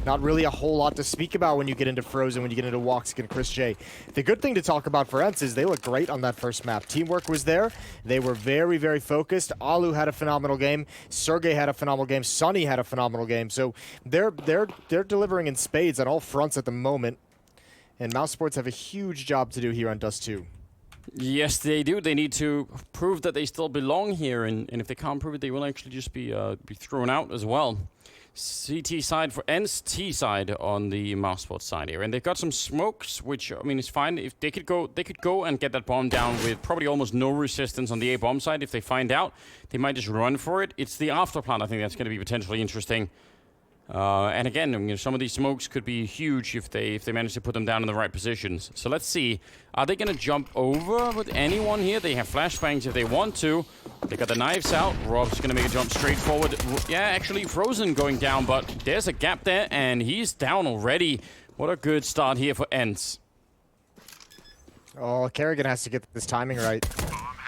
Not really a whole lot to speak about when you get into Frozen, when you get into Woxic and Chris J. The good thing to talk about for ENCE is they look great on that first map. Teamwork was there. They were very, very focused. Alu had a phenomenal game. Sergey had a phenomenal game. Sunny had a phenomenal game. So they're delivering in spades on all fronts at the moment. And Mousesports have a huge job to do here on Dust2. Yes, they do. They need to prove that they still belong here, and if they can't prove it, they will actually just be thrown out as well. CT side for ENCE, T side on the Mousesports side here, and they've got some smokes, which I mean is fine. If they could go and get that bomb down with probably almost no resistance on the A bomb side. If they find out, they might just run for it. It's the after plant, I think, that's going to be potentially interesting. And again, you know, some of these smokes could be huge if they manage to put them down in the right positions. So let's see. Are they going to jump over with anyone here? They have flashbangs if they want to. They got the knives out. Rob's going to make a jump straight forward. Yeah, actually, Frozen going down, but there's a gap there, and he's down already. What a good start here for ENCE. Oh, Kerrigan has to get this timing right.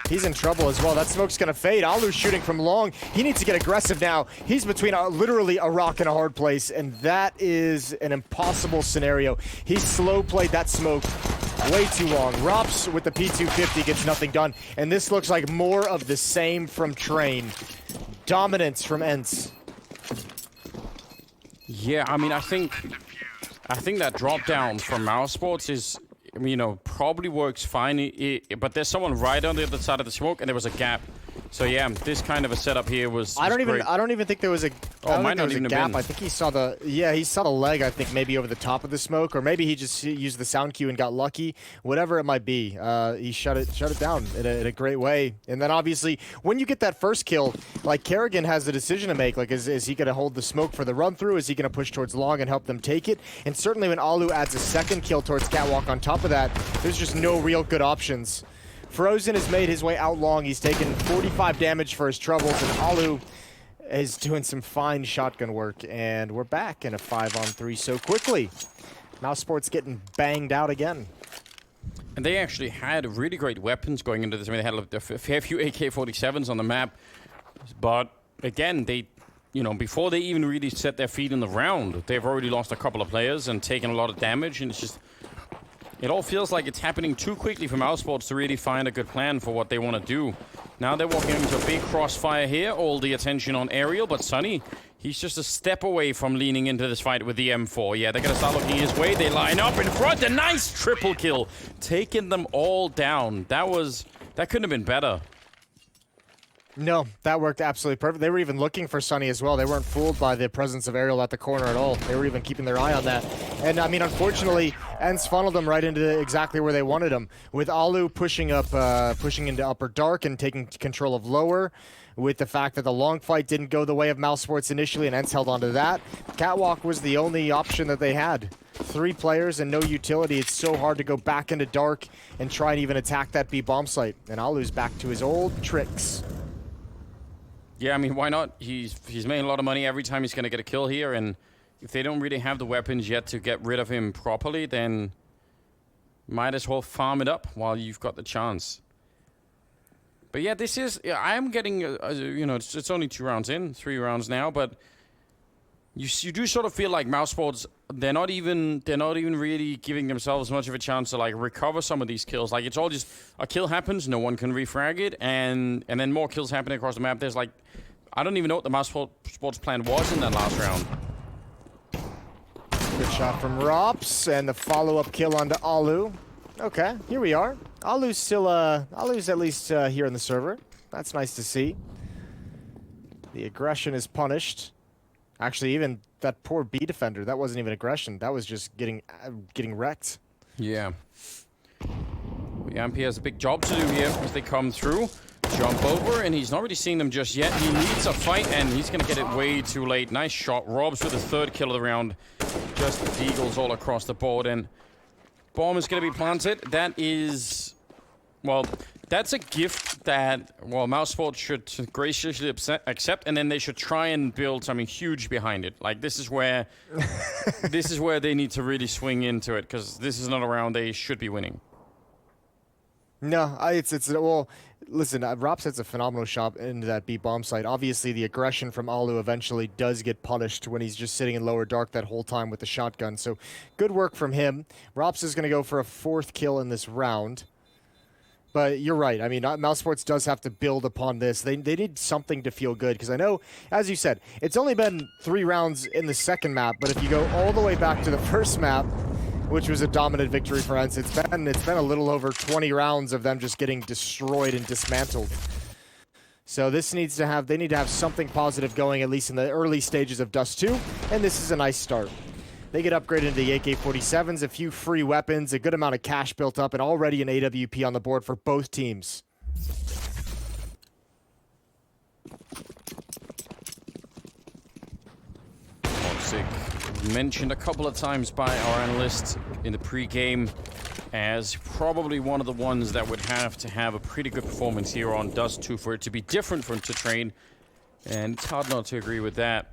He's in trouble as well. That smoke's going to fade. Alu's shooting from long. He needs to get aggressive now. He's between literally a rock and a hard place, and that is an impossible scenario. He slow played that smoke way too long. Rops with the P250 gets nothing done, and this looks like more of the same from Train. Dominance from ENCE. Yeah, I mean, I think that drop down from Mousesports is, you know, probably works fine, but there's someone right on the other side of the smoke, and there was a gap. So yeah, this kind of a setup here was. I don't even think there was a. Oh, might not even have been. I think he saw the. Yeah, he saw the leg. I think maybe over the top of the smoke, or maybe he just used the sound cue and got lucky. Whatever it might be, he shut it down in a great way. And then obviously, when you get that first kill, like Kerrigan has the decision to make. Like, is he going to hold the smoke for the run through? Is he going to push towards long and help them take it? And certainly when Alu adds a second kill towards Catwalk on top of that, there's just no real good options. Frozen has made his way out long. He's taken 45 damage for his troubles, and Alu is doing some fine shotgun work. And we're back in a 5-on-3 so quickly. Mousesports getting banged out again. And they actually had really great weapons going into this. I mean, they had a fair few AK-47s on the map. But again, they, you know, before they even really set their feet in the round, they've already lost a couple of players and taken a lot of damage, and it's just... It all feels like it's happening too quickly for Mousesports to really find a good plan for what they want to do. Now they're walking into a big crossfire here, all the attention on Aerial, but Sunny, he's just a step away from leaning into this fight with the M4. Yeah, they're going to start looking his way. They line up in front. A nice triple kill, taking them all down. That couldn't have been better. No, that worked absolutely perfect. They were even looking for Sunny as well. They weren't fooled by the presence of Aerial at the corner at all. They were even keeping their eye on that. And I mean, unfortunately, ENCE funneled them right into exactly where they wanted them. With Alu pushing into upper dark and taking control of lower. With the fact that the long fight didn't go the way of Mousesports initially, and ENCE held on to that. Catwalk was the only option that they had. 3 players and no utility. It's so hard to go back into dark and try and even attack that B bomb site. And Alu's back to his old tricks. Yeah, I mean, why not? He's making a lot of money every time he's going to get a kill here, and if they don't really have the weapons yet to get rid of him properly, then might as well farm it up while you've got the chance. But yeah, this is... I'm getting... you know, it's only 2 rounds in, 3 rounds now, but you do sort of feel like Mousesports, they're not even really giving themselves much of a chance to like recover some of these kills. Like, it's all just a kill happens, no one can refrag it, and then more kills happening across the map. There's like, I don't even know what the Mousesports plan was in that last round. Good shot from Rops, and the follow-up kill onto Alu. Okay, here we are. Alu's still Alu's at least here in the server. That's nice to see. The aggression is punished. Actually, even that poor B defender, that wasn't even aggression. That was just getting wrecked. Yeah. Yampi has a big job to do here as they come through. Jump over, and he's not really seeing them just yet. He needs a fight, and he's going to get it way too late. Nice shot. Robs with the 3rd kill of the round. Just deagles all across the board, and bomb is going to be planted. That is... Well, that's a gift that, well, Mousesports should graciously accept, and then they should try and build something huge behind it. Like, this is where they need to really swing into it, because this is not a round they should be winning. No, well, listen, Rob sets a phenomenal shot into that B bomb site. Obviously, the aggression from Alu eventually does get punished when he's just sitting in lower dark that whole time with the shotgun. So, good work from him. Rops is going to go for a 4th kill in this round. But you're right. I mean, Mousesports does have to build upon this. They need something to feel good, because I know, as you said, it's only been 3 rounds in the second map, but if you go all the way back to the first map, which was a dominant victory for ENCE, it's been a little over 20 rounds of them just getting destroyed and dismantled. So this they need to have something positive going, at least in the early stages of Dust2, and this is a nice start. They get upgraded into the AK-47s, a few free weapons, a good amount of cash built up, and already an AWP on the board for both teams. Toxic, mentioned a couple of times by our analysts in the pre-game as probably one of the ones that would have to have a pretty good performance here on Dust2 for it to be different from to train, and it's hard not to agree with that.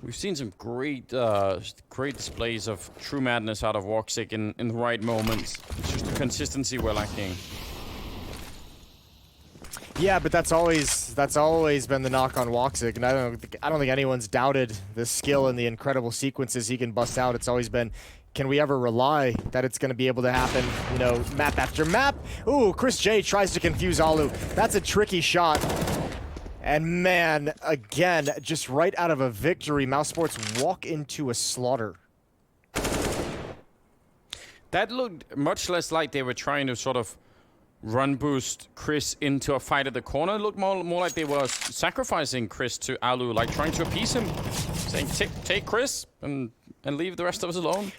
We've seen some great displays of true madness out of Woxic in the right moments. It's just the consistency we're lacking. Yeah, but that's always been the knock on Woxic, and I don't think anyone's doubted the skill and the incredible sequences he can bust out. It's always been, can we ever rely that it's going to be able to happen, you know, map after map? Ooh, Chris J tries to confuse Alu. That's a tricky shot. And man, again, just right out of a victory, Mousesports walk into a slaughter. That looked much less like they were trying to sort of run boost Chris into a fight at the corner. It looked more like they were sacrificing Chris to Alu, like trying to appease him, saying, take Chris and leave the rest of us alone.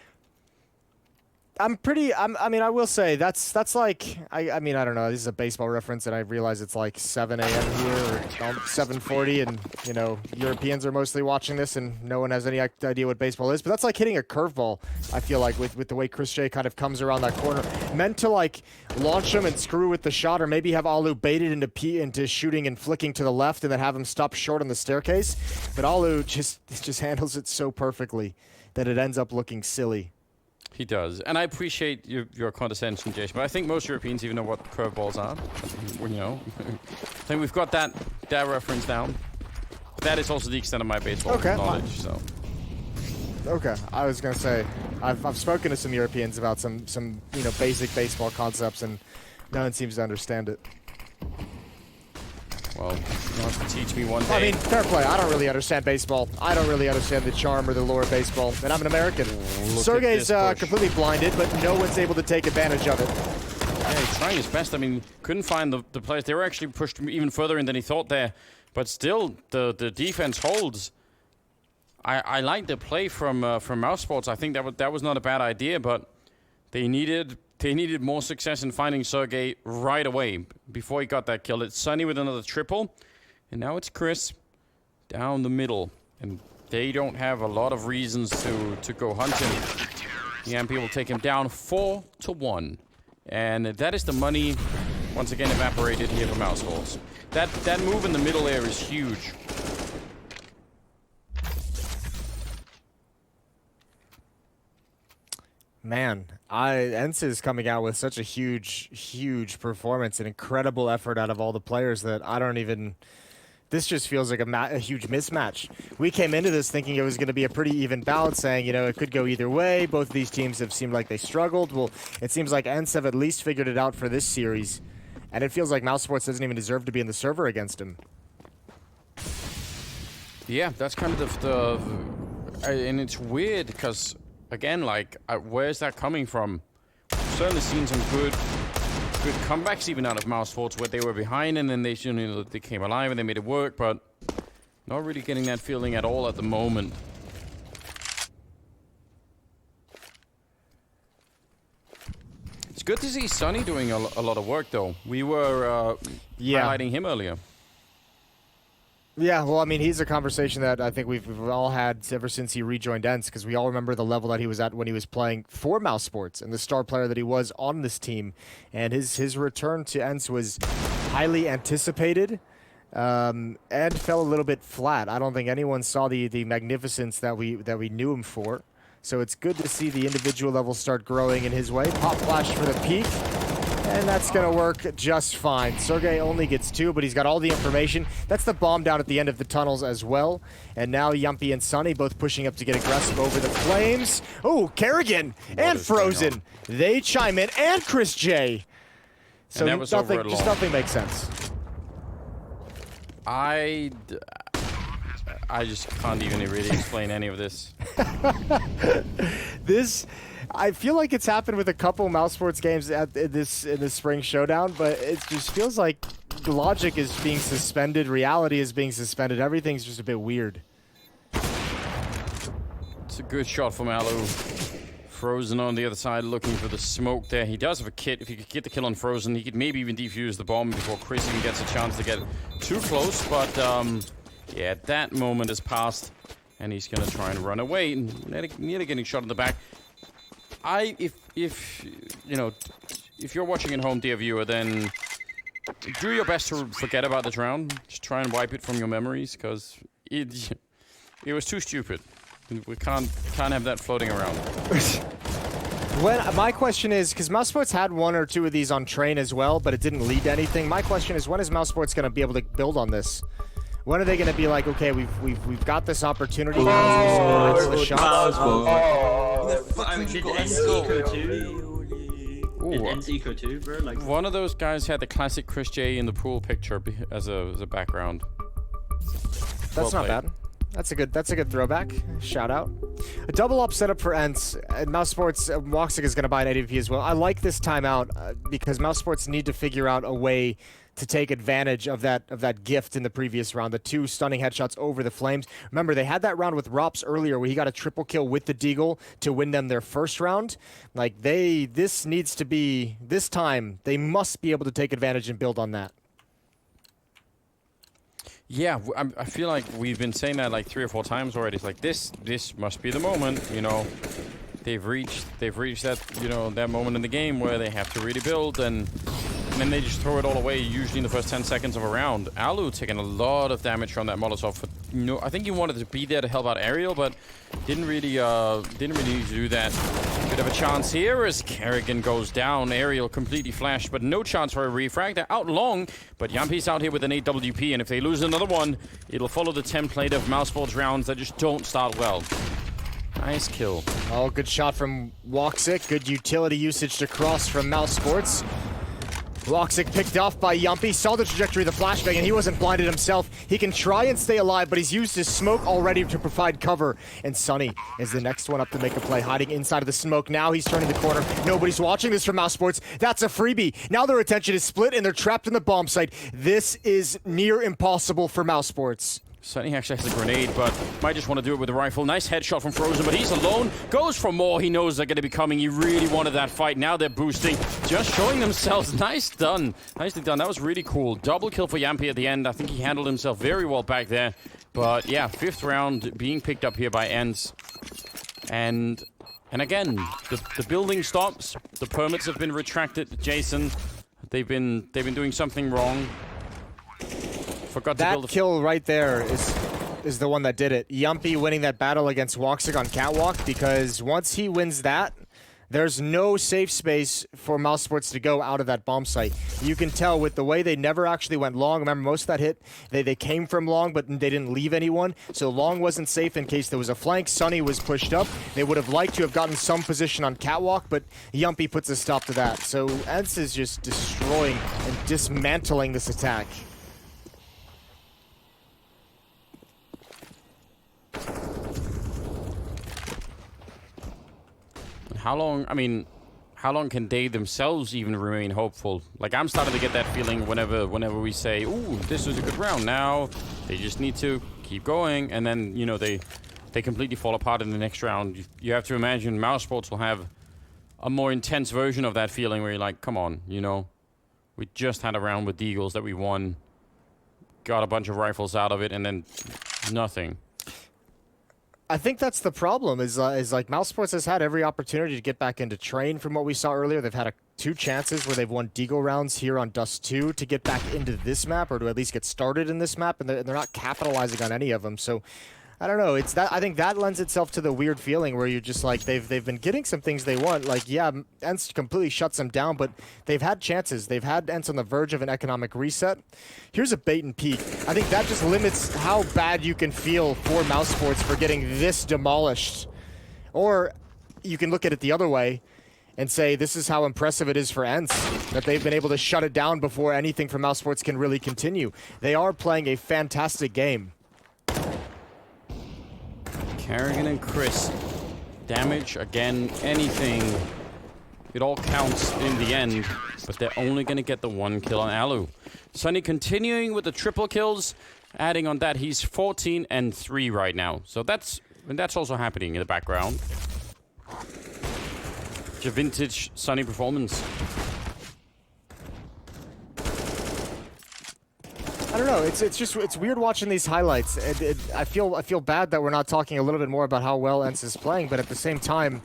I mean, I will say that's like, I mean, I don't know. This is a baseball reference, and I realize it's like 7 a.m. here, or 7:40, and you know, Europeans are mostly watching this, and no one has any idea what baseball is. But that's like hitting a curveball. I feel like with the way Chris J kind of comes around that corner, meant to like launch him and screw with the shot, or maybe have Alu baited into shooting and flicking to the left, and then have him stop short on the staircase. But Alu just handles it so perfectly that it ends up looking silly. He does, and I appreciate your condescension, Jason, but I think most Europeans even know what curveballs are. You know, I think we've got that reference down. That is also the extent of my baseball knowledge. So, okay, I was gonna say I've spoken to some Europeans about some you know, basic baseball concepts, and no one seems to understand it. Well, you'll have to teach me one day. I mean, fair play. I don't really understand baseball. I don't really understand the charm or the lure of baseball, and I'm an American. Sergey's completely blinded, but no one's able to take advantage of it. Yeah, he's trying his best. I mean, couldn't find the players. They were actually pushed even further in than he thought there, but still, the defense holds. I like the play from Mousesports. I think that was not a bad idea, but they needed more success in finding Sergey right away before he got that kill. It's Sunny with another triple, and now it's Chris down the middle, and they don't have a lot of reasons to go hunting. The MP will take him down 4-1, and that is the money once again evaporated here for Mousesports. That move in the middle there is huge. Man, ENCE is coming out with such a huge performance, an incredible effort out of all the players that I don't even... This just feels like a huge mismatch. We came into this thinking it was going to be a pretty even bout, saying, you know, it could go either way. Both of these teams have seemed like they struggled. Well, it seems like ENCE have at least figured it out for this series, and it feels like Mousesports doesn't even deserve to be in the server against him. Yeah, that's kind of the and it's weird because... Again, like, where's that coming from? We've certainly seen some good comebacks even out of Mousesports where they were behind and then they came alive and they made it work, but not really getting that feeling at all at the moment. It's good to see Sunny doing a lot of work, though. We were highlighting him earlier. Yeah, well, I mean, he's a conversation that I think we've all had ever since he rejoined ENCE, because we all remember the level that he was at when he was playing for Mousesports and the star player that he was on this team. And his return to ENCE was highly anticipated and fell a little bit flat. I don't think anyone saw the magnificence that we knew him for. So it's good to see the individual level start growing in his way. Pop flash for the peak. And that's going to work just fine. Sergey only gets 2, but he's got all the information. That's the bomb down at the end of the tunnels as well. And now Yumpy and Sunny both pushing up to get aggressive over the flames. Oh, Kerrigan and Frozen. They chime in, and Chris J. So nothing makes sense. I just can't even really explain any of this. I feel like it's happened with a couple Mousesports games in this spring showdown, but it just feels like logic is being suspended, reality is being suspended, everything's just a bit weird. It's a good shot from Alu. Frozen on the other side looking for the smoke there. He does have a kit. If he could get the kill on Frozen, he could maybe even defuse the bomb before Chris even gets a chance to get too close, but yeah, that moment has passed, and he's gonna try and run away, and nearly getting shot in the back. If you're watching at home, dear viewer, then do your best to forget about this round. Just try and wipe it from your memories, because it was too stupid. We can't have that floating around. My question is, because Mousesports had 1 or 2 of these on train as well, but it didn't lead to anything. My question is, when is Mousesports going to be able to build on this? When are they going to be like, okay, we've got this opportunity now, it's the shot. Did ENCE eco 2? Did ENCE eco 2, bro? Like, one of those guys had the classic Chris J in the pool picture as a background. That's not bad. That's a good throwback. Shout out. A double up setup for ENCE. And Mousesports, Woxic is going to buy an ADP as well. I like this timeout because Mousesports need to figure out a way to take advantage of that gift in the previous round. The 2 stunning headshots over the flames. Remember, they had that round with Rops earlier where he got a triple kill with the Deagle to win them their first round. Like, this time, they must be able to take advantage and build on that. Yeah, I feel like we've been saying that like 3 or 4 times already. It's like this must be the moment, you know. They've reached that, you know, that moment in the game where they have to really build, and then they just throw it all away, usually in the first 10 seconds of a round. Alu taking a lot of damage from that Molotov. I think he wanted to be there to help out Ariel, but didn't really do that. Bit of a chance here as Kerrigan goes down. Ariel completely flashed, but no chance for a refrag. They're out long, but Yumpy's out here with an 8 WP, and if they lose another one, it'll follow the template of Mousesports rounds that just don't start well. Nice kill. Oh, good shot from Woxic. Good utility usage to cross from Mousesports. Woxic picked off by Yumpy, saw the trajectory of the flashbang, and he wasn't blinded himself. He can try and stay alive, but he's used his smoke already to provide cover. And Sunny is the next one up to make a play, hiding inside of the smoke. Now he's turning the corner. Nobody's watching this from Mousesports. That's a freebie. Now their attention is split, and they're trapped in the bomb site. This is near impossible for Mousesports. Sunny actually has a grenade, but might just want to do it with the rifle. Nice headshot from Frozen, but he's alone. Goes for more. He knows they're going to be coming. He really wanted that fight. Now they're boosting. Just showing themselves. Nice done. Nicely done. That was really cool. Double kill for Yumpy at the end. I think he handled himself very well back there. But yeah, 5th round being picked up here by ENCE. And again, the building stops. The permits have been retracted. Jason, they've been doing something wrong. That kill right there is the one that did it. Yumpy winning that battle against Woxic on Catwalk, because once he wins that, there's no safe space for Mousesports to go out of that bomb site. You can tell with the way they never actually went long. Remember, most of that hit, they came from long, but they didn't leave anyone. So long wasn't safe in case there was a flank. Sunny was pushed up. They would have liked to have gotten some position on Catwalk, but Yumpy puts a stop to that. So ENCE is just destroying and dismantling this attack. How long can they themselves even remain hopeful? Like, I'm starting to get that feeling whenever we say, ooh, this was a good round. Now they just need to keep going, and then, you know, they completely fall apart in the next round. You have to imagine Mousesports will have a more intense version of that feeling where you're like, come on, you know, we just had a round with Deagles that we won, got a bunch of rifles out of it, and then nothing. I think that's the problem, is like Mousesports has had every opportunity to get back into train from what we saw earlier. They've had 2 chances where they've won Deagle rounds here on Dust2 to get back into this map, or to at least get started in this map, and they're not capitalizing on any of them. So I don't know. It's that I think that lends itself to the weird feeling where you're just like they've been getting some things they want. Like yeah, ENCE completely shuts them down, but they've had chances. They've had ENCE on the verge of an economic reset. Here's a bait and peek. I think that just limits how bad you can feel for Mousesports for getting this demolished. Or you can look at it the other way and say this is how impressive it is for ENCE that they've been able to shut it down before anything from Mousesports can really continue. They are playing a fantastic game. Kerrigan and Chris. Damage, again, anything. It all counts in the end, but they're only going to get the 1 kill on Alu. Sunny continuing with the triple kills. Adding on that, he's 14 and 3 right now. So that's also happening in the background. It's a vintage Sunny performance. I don't know. It's weird watching these highlights. I feel bad that we're not talking a little bit more about how well ENCE is playing, but at the same time,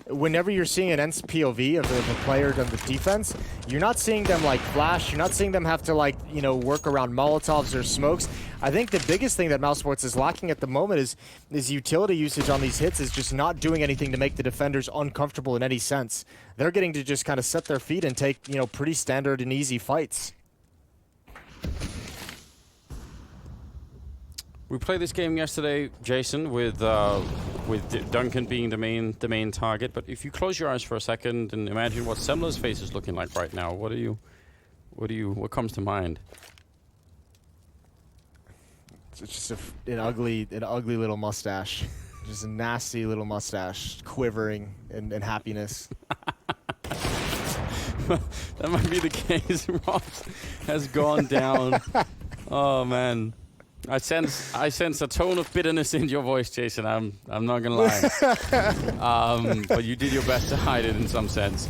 whenever you're seeing an ENCE POV of a player on the defense, you're not seeing them like flash. You're not seeing them have to like work around Molotovs or smokes. I think the biggest thing that Mousesports is lacking at the moment is utility usage on these hits is just not doing anything to make the defenders uncomfortable in any sense. They're getting to just kind of set their feet and take pretty standard and easy fights. We played this game yesterday, Jason, with Duncan being the main target. But if you close your eyes for a second and imagine what Semler's face is looking like right now, what comes to mind? It's just an ugly little mustache, just a nasty little mustache, quivering in happiness. That might be the case. Ross has gone down. Oh man. I sense a tone of bitterness in your voice, Jason. I'm not gonna lie. But you did your best to hide it in some sense.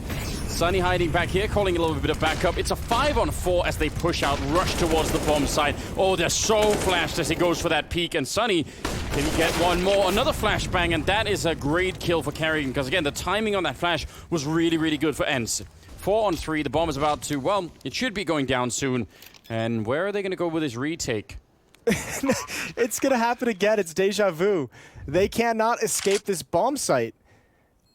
Sunny hiding back here, calling a little bit of backup. It's a 5-on-4 as they push out, rush towards the bomb site. Oh, they're so flashed as he goes for that peek. And Sunny, can he get one more? Another flashbang, and that is a great kill for Kerrigan. Because again, the timing on that flash was really, really good for ENCE. 4-on-3, the bomb is about to, well, it should be going down soon. And where are they gonna go with this retake? It's gonna happen again. It's deja vu. They cannot escape this bomb site.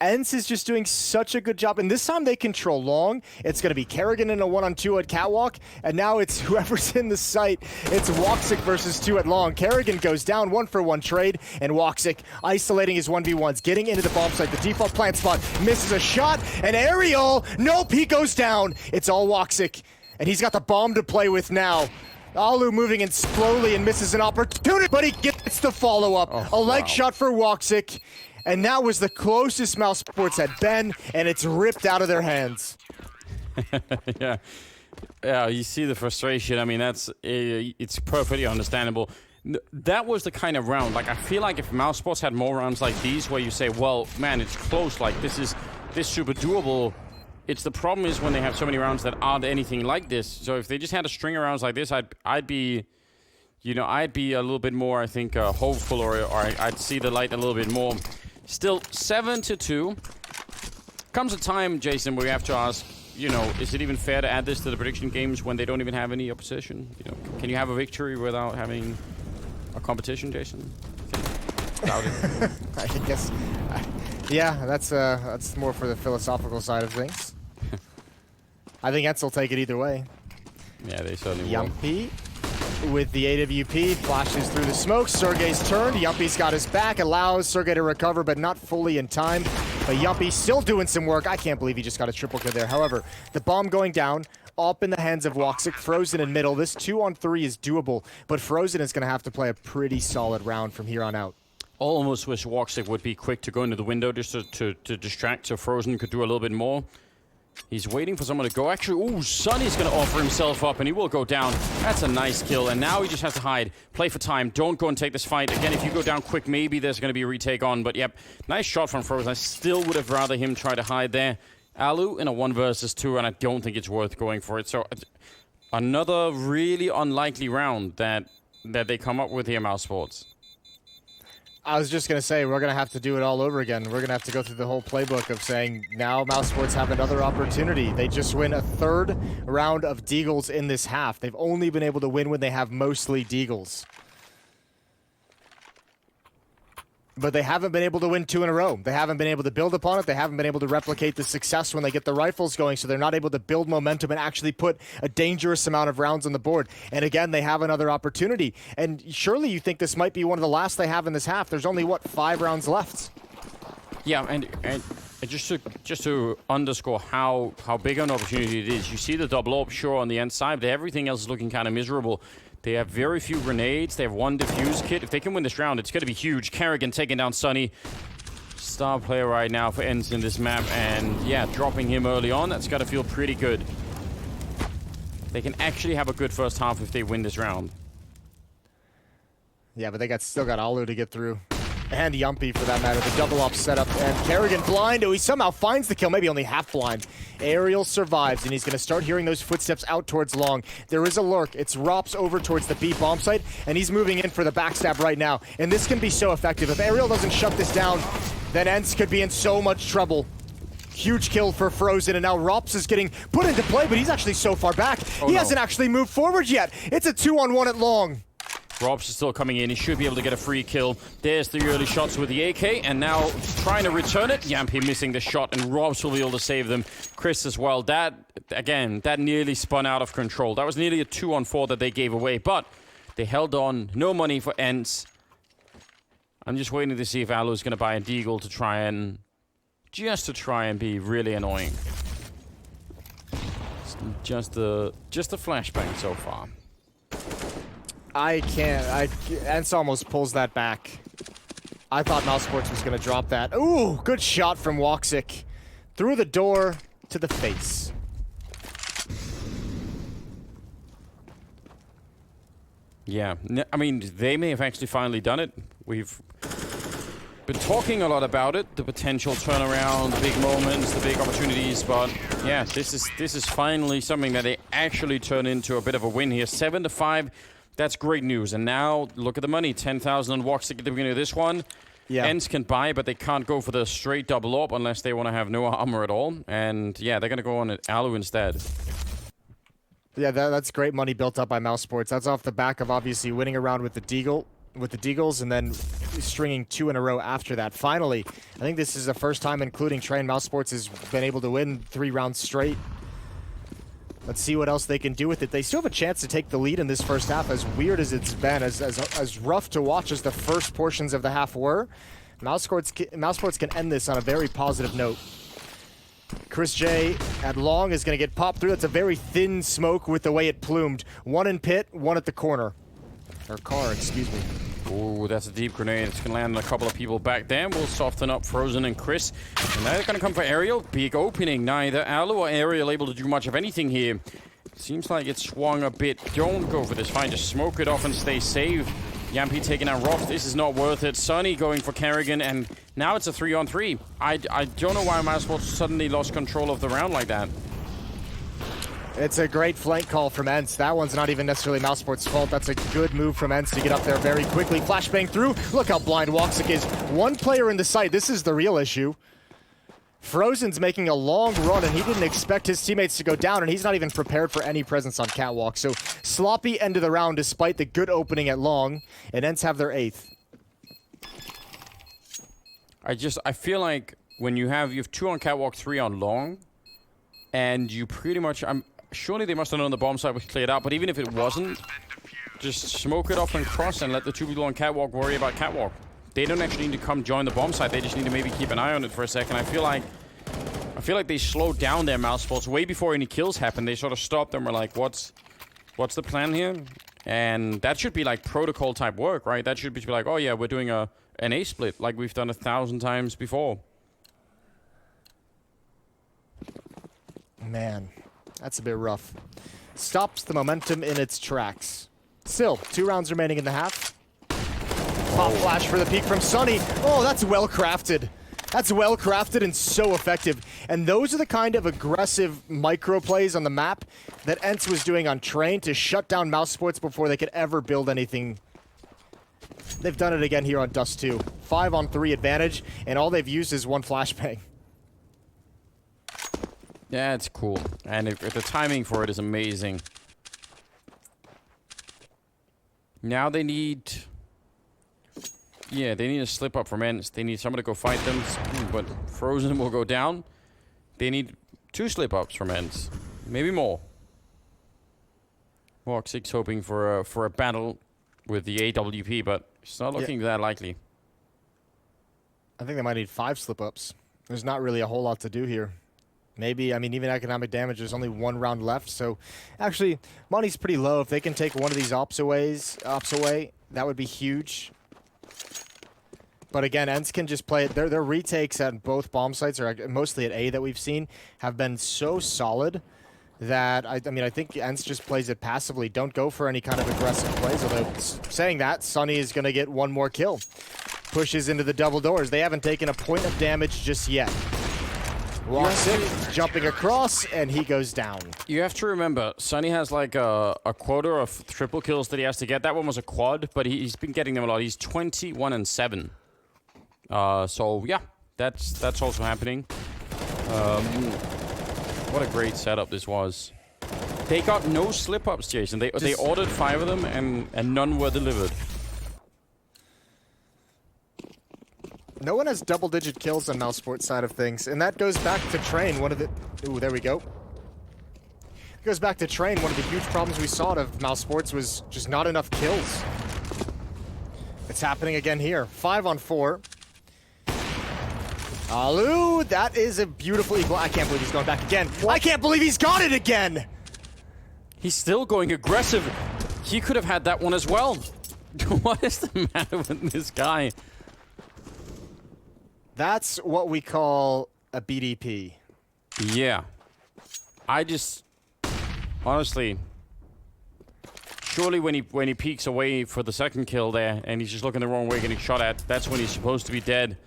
ENCE is just doing such a good job, and this time they control long. It's gonna be Kerrigan in a 1-on-2 at catwalk, and now it's whoever's in the site. It's Woxic versus 2 at long. Kerrigan goes down, 1-for-1 trade, and Woxic isolating his 1v1s, getting into the bomb site. The default plant spot misses a shot, and Ariel, nope, he goes down. It's all Woxic, and he's got the bomb to play with now. Alu moving in slowly and misses an opportunity, but he gets the follow-up. A leg shot for Woxic, and that was the closest Mousesports had been, and it's ripped out of their hands. Yeah, you see the frustration. I mean, it's perfectly understandable. That was the kind of round. Like, I feel like if Mousesports had more rounds like these, where you say, well, man, it's close. Like, this super doable. It's the problem is when they have so many rounds that aren't anything like this. So if they just had a string of rounds like this, I'd be a little bit more, I think, hopeful, or I'd see the light a little bit more. Still, 7-2. Comes a time, Jason, where we have to ask, is it even fair to add this to the prediction games when they don't even have any opposition? Can you have a victory without having a competition, Jason? Doubt it. I guess, yeah, that's more for the philosophical side of things. I think ENCE will take it either way. Yeah, they certainly will. Yumpy with the AWP, flashes through the smoke. Sergey's turned. Yumpy's got his back, allows Sergey to recover, but not fully in time. But Yumpy still doing some work. I can't believe he just got a triple kill there. However, the bomb going down, up in the hands of Woxic. Frozen in middle. This 2-on-3 is doable, but Frozen is going to have to play a pretty solid round from here on out. Almost wish Woxic would be quick to go into the window just to distract so Frozen could do a little bit more. He's waiting for someone to go. Actually, ooh, Sunny's going to offer himself up, and he will go down. That's a nice kill, and now he just has to hide. Play for time. Don't go and take this fight. Again, if you go down quick, maybe there's going to be a retake on, but yep, nice shot from Frozen. I still would have rather him try to hide there. Alu in a 1 versus 2, and I don't think it's worth going for it. So another really unlikely round that they come up with here, Mousesports. I was just going to say, we're going to have to do it all over again. We're going to have to go through the whole playbook of saying, now Mousesports have another opportunity. They just win a 3rd round of Deagles in this half. They've only been able to win when they have mostly Deagles. but they haven't been able to win 2 in a row. They haven't been able to build upon it. They haven't been able to replicate the success when they get the rifles going, so they're not able to build momentum and actually put a dangerous amount of rounds on the board. And again, they have another opportunity. And surely you think this might be one of the last they have in this half. There's only, what, 5 rounds left? Yeah, and just to underscore how big an opportunity it is, you see the double up, sure, on the end side, but everything else is looking kind of miserable. They have very few grenades. They have 1 defuse kit. If they can win this round, it's going to be huge. Kerrigan taking down Sunny. Star player right now for ENCE in this map. And yeah, dropping him early on, that's got to feel pretty good. They can actually have a good first half if they win this round. Yeah, but they still got Alu to get through. And Yumpy, for that matter, the double up setup. And Kerrigan blind. Oh, he somehow finds the kill, maybe only half blind. Aerial survives, and he's going to start hearing those footsteps out towards long. There is a lurk. It's Rops over towards the B bomb site, and he's moving in for the backstab right now. And this can be so effective. If Aerial doesn't shut this down, then ENCE could be in so much trouble. Huge kill for Frozen, and now Rops is getting put into play, but he's actually so far back. He hasn't actually moved forward yet. It's a 2-on-1 at long. Robs is still coming in. He should be able to get a free kill. There's the early shots with the AK, and now trying to return it. Yampy missing the shot, and Robs will be able to save them. Chris as well. That, again, that nearly spun out of control. That was nearly a 2-on-4 that they gave away, but they held on. No money for ENCE. I'm just waiting to see if Alu is going to buy a Deagle to try and... just to try and be really annoying. Just a flashbang so far. I can't. ENCE almost pulls that back. I thought Mousesports was going to drop that. Ooh, good shot from Woxic. Through the door to the face. Yeah, I mean, they may have actually finally done it. We've been talking a lot about it, the potential turnaround, the big moments, the big opportunities, but yeah, this is finally something that they actually turn into a bit of a win here. 7-5. That's great news. And now, look at the money. 10,000 on Woxic at the beginning of this one. Yeah. ENCE can buy, but they can't go for the straight double up unless they want to have no armor at all. And yeah, they're going to go on Alu instead. Yeah, that's great money built up by Mousesports. That's off the back of obviously winning a round with the Deagles, and then stringing 2 in a row after that. Finally, I think this is the first time, including Trey and Mousesports, has been able to win 3 rounds straight. Let's see what else they can do with it. They still have a chance to take the lead in this first half, as weird as it's been, as rough to watch as the first portions of the half were. Mousesports can end this on a very positive note. Chris J at long is going to get popped through. That's a very thin smoke with the way it plumed. 1 in pit, 1 at the corner. Or car, excuse me. Ooh, that's a deep grenade. It's going to land on a couple of people back there. We'll soften up Frozen and Chris. And now they're going to come for Aerial. Big opening. Neither Alu or Aerial able to do much of anything here. Seems like it swung a bit. Don't go for this fight. Just smoke it off and stay safe. Yampy taking out Roth. This is not worth it. Sunny going for Kerrigan. And now it's a 3-on-3. I don't know why Mousesports suddenly lost control of the round like that. It's a great flank call from ENCE. That one's not even necessarily Mousesports' fault. That's a good move from ENCE to get up there very quickly. Flashbang through. Look how blind Woxic is. 1 player in the site. This is the real issue. Frozen's making a long run, and he didn't expect his teammates to go down, and he's not even prepared for any presence on Catwalk. So sloppy end of the round despite the good opening at long, and ENCE have their 8th. I feel like when you have 2 on Catwalk, 3 on long, and you pretty much... surely they must have known the bomb site was cleared out, but even if it wasn't, just smoke it off and cross and let the 2 people on Catwalk worry about Catwalk. They don't actually need to come join the bomb site. They just need to maybe keep an eye on it for a second. I feel like they slowed down their Mousesports way before any kills happened. They sort of stopped and were like, what's the plan here? And that should be like protocol type work, right? That should be like, oh yeah, we're doing an A split like we've done 1,000 times before. Man, that's a bit rough. Stops the momentum in its tracks. Still, 2 rounds remaining in the half. Pop flash for the peek from Sunny. Oh, that's well crafted. That's well crafted and so effective. And those are the kind of aggressive micro plays on the map that ENCE was doing on Train to shut down Mousesports before they could ever build anything. They've done it again here on Dust2. 5-on-3 advantage, and all they've used is 1 flashbang. Yeah, it's cool. And if the timing for it is amazing. Now they need Yeah, they need a slip up from ENCE. They need someone to go fight them, but Frozen will go down. They need 2 slip ups from ENCE, maybe more. Walk6 hoping for a battle with the AWP, but it's not looking that likely. I think they might need 5 slip ups. There's not really a whole lot to do here. Maybe, I mean, even economic damage, there's only 1 round left, so actually, money's pretty low. If they can take one of these ops away, that would be huge. But again, ENCE can just play it. Their retakes at both bomb sites, or mostly at A that we've seen, have been so solid that, I mean, I think ENCE just plays it passively. Don't go for any kind of aggressive plays, although saying that, Sunny is going to get 1 more kill. Pushes into the double doors. They haven't taken a point of damage just yet. Walks in, jumping across, and he goes down. You have to remember, Sunny has like a quota of triple kills that he has to get. That one was a quad, but he's been getting them a lot. He's 21-7. So yeah, that's also happening. What a great setup this was. They got no slip-ups, Jason. They ordered 5 of them, and none were delivered. No one has double-digit kills on Mousesports side of things, and that goes back to Train. One of the... Ooh, there we go. It goes back to Train. One of the huge problems we saw of Mousesports was just not enough kills. It's happening again here. 5 on 4. Alu, that is a beautiful equal. I can't believe he's going back again. I can't believe he's got it again! He's still going aggressive. He could have had that one as well. What is the matter with this guy? That's what we call a BDP. Yeah. I just... Honestly... Surely when he peeks away for the second kill there, and he's just looking the wrong way, getting shot at, that's when he's supposed to be dead.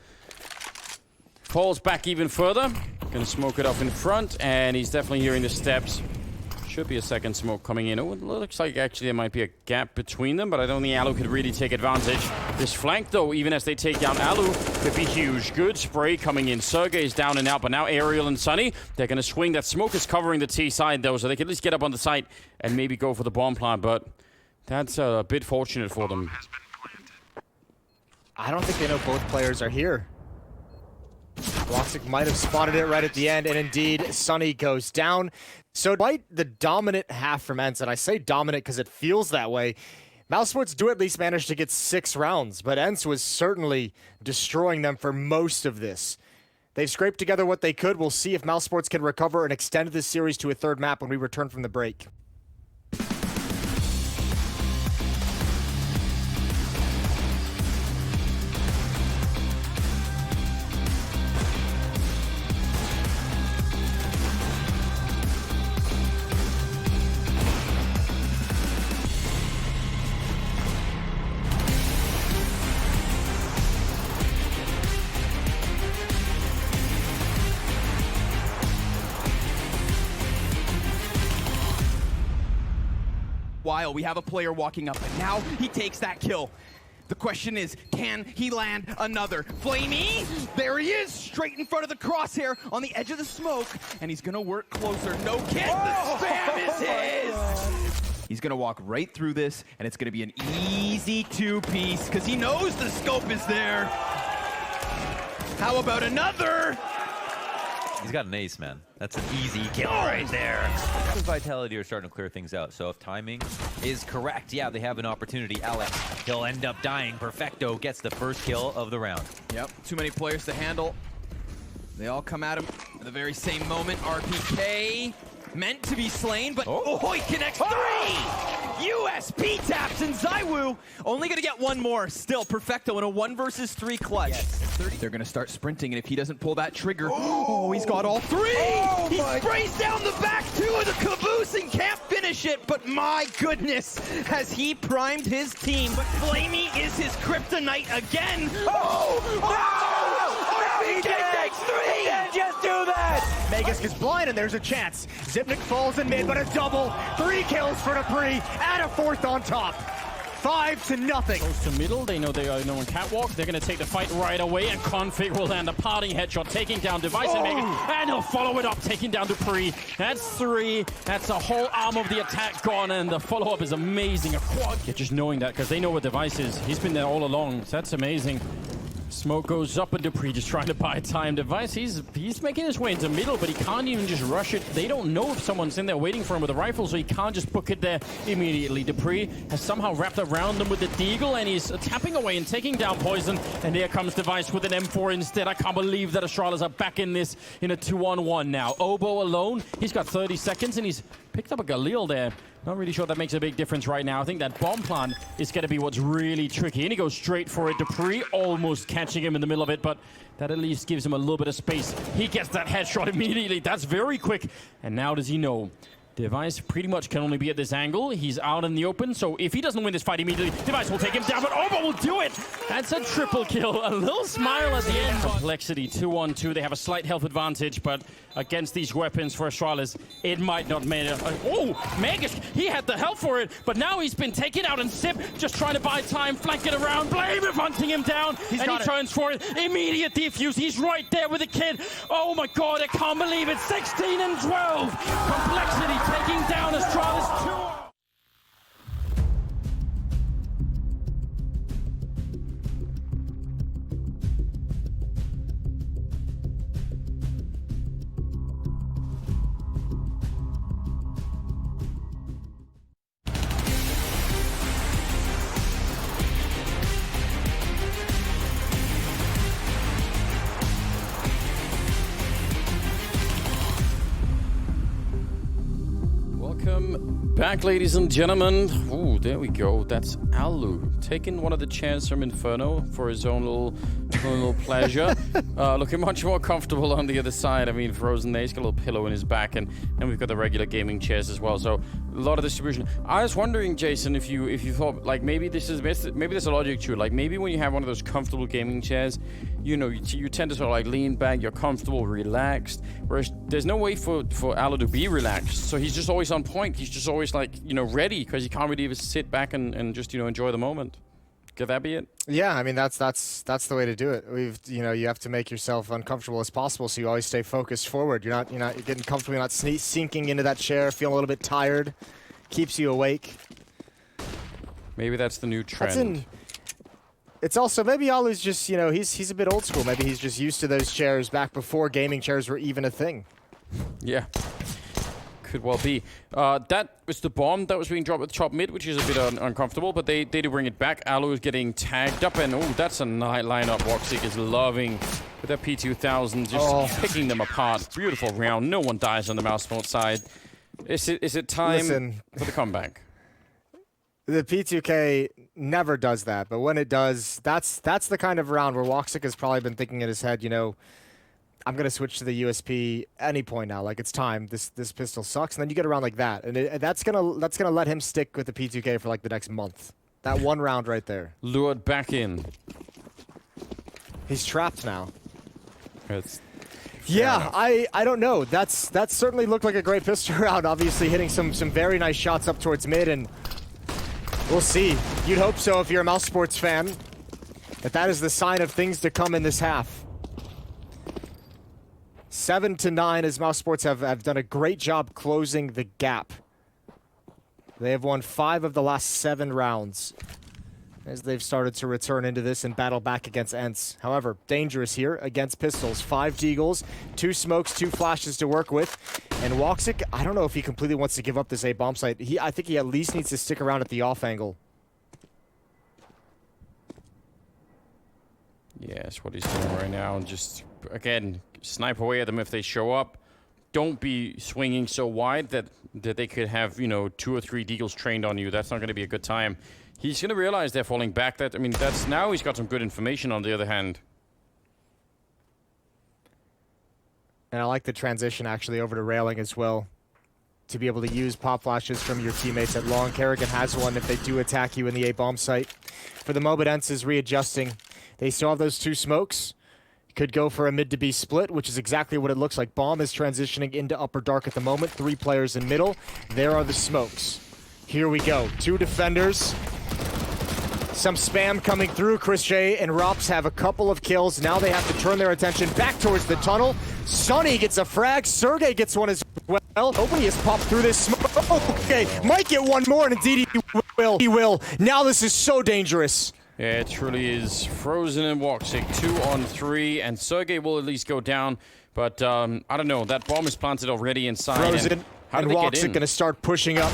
Falls back even further. Gonna smoke it off in front, and he's definitely hearing the steps. Should be a second smoke coming in. Oh, it looks like actually there might be a gap between them, but I don't think Alu could really take advantage. This flank, though, even as they take down Alu, could be huge. Good spray coming in. Sergey is down and out, but now Ariel and Sunny, they're going to swing. That smoke is covering the T side, though, so they can at least get up on the site and maybe go for the bomb plant, but that's a bit fortunate for them. I don't think they know both players are here. Walk6 might have spotted it right at the end, and indeed, Sunny goes down. So despite the dominant half from ENCE, and I say dominant because it feels that way, Mousesports do at least manage to get 6 rounds, but ENCE was certainly destroying them for most of this. They've scraped together what they could. We'll see if Mousesports can recover and extend this series to a 3rd map when we return from the break. While we have a player walking up, and now he takes that kill. The question is, can he land another? Flamey, there he is, straight in front of the crosshair on the edge of the smoke, and he's gonna work closer. No kick, the spam is his! He's gonna walk right through this, and it's gonna be an easy 2-piece, because he knows the scope is there. How about another? He's got an ace, man. That's an easy kill right there. The Vitality are starting to clear things out, so if timing is correct, yeah, they have an opportunity. Alex, he'll end up dying. Perfecto gets the first kill of the round. Yep, too many players to handle. They all come at him at the very same moment. RPK meant to be slain, but he connects 3! USP taps, and Zywoo only gonna get 1 more. Still, Perfecto in a 1 versus 3 clutch. Yes. They're gonna start sprinting, and if he doesn't pull that trigger, he's got all 3! He sprays down the back 2 of the caboose and can't finish it, but my goodness, has he primed his team. But Flamey is his kryptonite again. He takes 3! He didn't just do that! Magus gets blind, and there's a chance. Zipnik falls in mid, but a double. 3 kills for Dupree, and a 4th on top. 5-0. Goes to middle. They know they are no one catwalk. They're going to take the fight right away, and Config will land a parting headshot, taking down Device and Megan, and he'll follow it up, taking down Dupree. That's 3. That's a whole arm of the attack gone, and the follow-up is amazing. A quad. Yeah, just knowing that, because they know what Device is. He's been there all along, so that's amazing. Smoke goes up, and Dupree just trying to buy time. Device, he's making his way into middle, but he can't even just rush it. They don't know if someone's in there waiting for him with a rifle, so he can't just book it there immediately. Dupree has somehow wrapped around them with the Deagle, and he's tapping away and taking down Poison. And here comes Device with an M4 instead. I can't believe that Astralis are back in this in a 2-on-1 now. Oboe alone, he's got 30 seconds, and he's picked up a Galil there. Not really sure that makes a big difference right now. I think that bomb plant is going to be what's really tricky. And he goes straight for it. Dupree almost catching him in the middle of it, but that at least gives him a little bit of space. He gets that headshot immediately. That's very quick. And now does he know? Device pretty much can only be at this angle. He's out in the open, so if he doesn't win this fight immediately, Device will take him down, but Obo will do it! That's a triple kill. A little smile at the end. Complexity, 2-on-2. They have a slight health advantage, but against these weapons for Astralis, it might not matter. Oh, Magus, he had the health for it, but now he's been taken out and Sip just trying to buy time, flanking around, Blame hunting him down, and he turns for it. Immediate defuse. He's right there with the kid. Oh my god, I can't believe it. 16 and 12. Complexity taking down Astralis 2. Welcome back, ladies and gentlemen. Ooh, there we go. That's Alu taking one of the chairs from Inferno for his own little pleasure. Looking much more comfortable on the other side. I mean, Frozen there, he's got a little pillow in his back, and we've got the regular gaming chairs as well. So a lot of distribution. I was wondering, Jason, if you thought like maybe there's a logic to it. Like maybe when you have one of those comfortable gaming chairs, you know, you tend to sort of like lean back, you're comfortable, relaxed. Whereas there's no way for Alu to be relaxed. So he's just always on point. He's just always like, you know, ready, because he can't really even sit back and just, you know, enjoy the moment. Could that be it? Yeah, I mean that's the way to do it. You have to make yourself uncomfortable as possible, so you always stay focused forward. You're getting comfortable, you're not sinking into that chair, feeling a little bit tired. Keeps you awake. Maybe that's the new trend. It's also, maybe Alu's just, you know, he's a bit old school. Maybe he's just used to those chairs back before gaming chairs were even a thing. Yeah. Could well be. That was the bomb that was being dropped at the top mid, which is a bit uncomfortable, but they do bring it back. Alu is getting tagged up, and oh, that's a nice lineup. Woxic is loving with that P2000, just picking them apart. Beautiful round. No one dies on the Mousesports side. Is it time for the comeback? The P2K never does that, but when it does, that's the kind of round where Woxic has probably been thinking in his head, you know, I'm going to switch to the USP any point now. Like, it's time. This pistol sucks. And then you get around like that. And that's gonna let him stick with the P2K for like the next month. That one round right there. Lured back in. He's trapped now. Yeah, I don't know. That certainly looked like a great pistol round. Obviously hitting some very nice shots up towards mid, and we'll see. You'd hope so if you're a Mousesports fan. That is the sign of things to come in this half. 7-9 as Mousesports have done a great job closing the gap. They have won 5 of the last 7 rounds as they've started to return into this and battle back against ENCE. However, dangerous here against pistols. 5 deagles, 2 smokes, 2 flashes to work with. And Woxic, I don't know if he completely wants to give up this A bomb site. I think he at least needs to stick around at the off angle. Yeah, that's what he's doing right now. And just, again, snipe away at them if they show up. Don't be swinging so wide that they could have, you know, 2 or 3 deagles trained on you. That's not going to be a good time. He's going to realize they're falling back. That's now he's got some good information on the other hand. And I like the transition actually over to railing as well. To be able to use pop flashes from your teammates at long. Kerrigan has one if they do attack you in the A bomb site. For the moment, ENCE is readjusting. They still have those 2 smokes. Could go for a mid to B split, which is exactly what it looks like. Bomb is transitioning into upper dark at the moment. 3 players in middle. There are the smokes. Here we go. 2 defenders. Some spam coming through. Chris J and Rops have a couple of kills. Now they have to turn their attention back towards the tunnel. Sonny gets a frag. Sergey gets one as well. Nobody has popped through this smoke. Okay, might get one more, and indeed he will. He will. Now this is so dangerous. Yeah, it truly is. Frozen and Woxic, 2 on 3, and Sergey will at least go down. But I don't know. That bomb is planted already inside. Frozen and Woxic going to start pushing up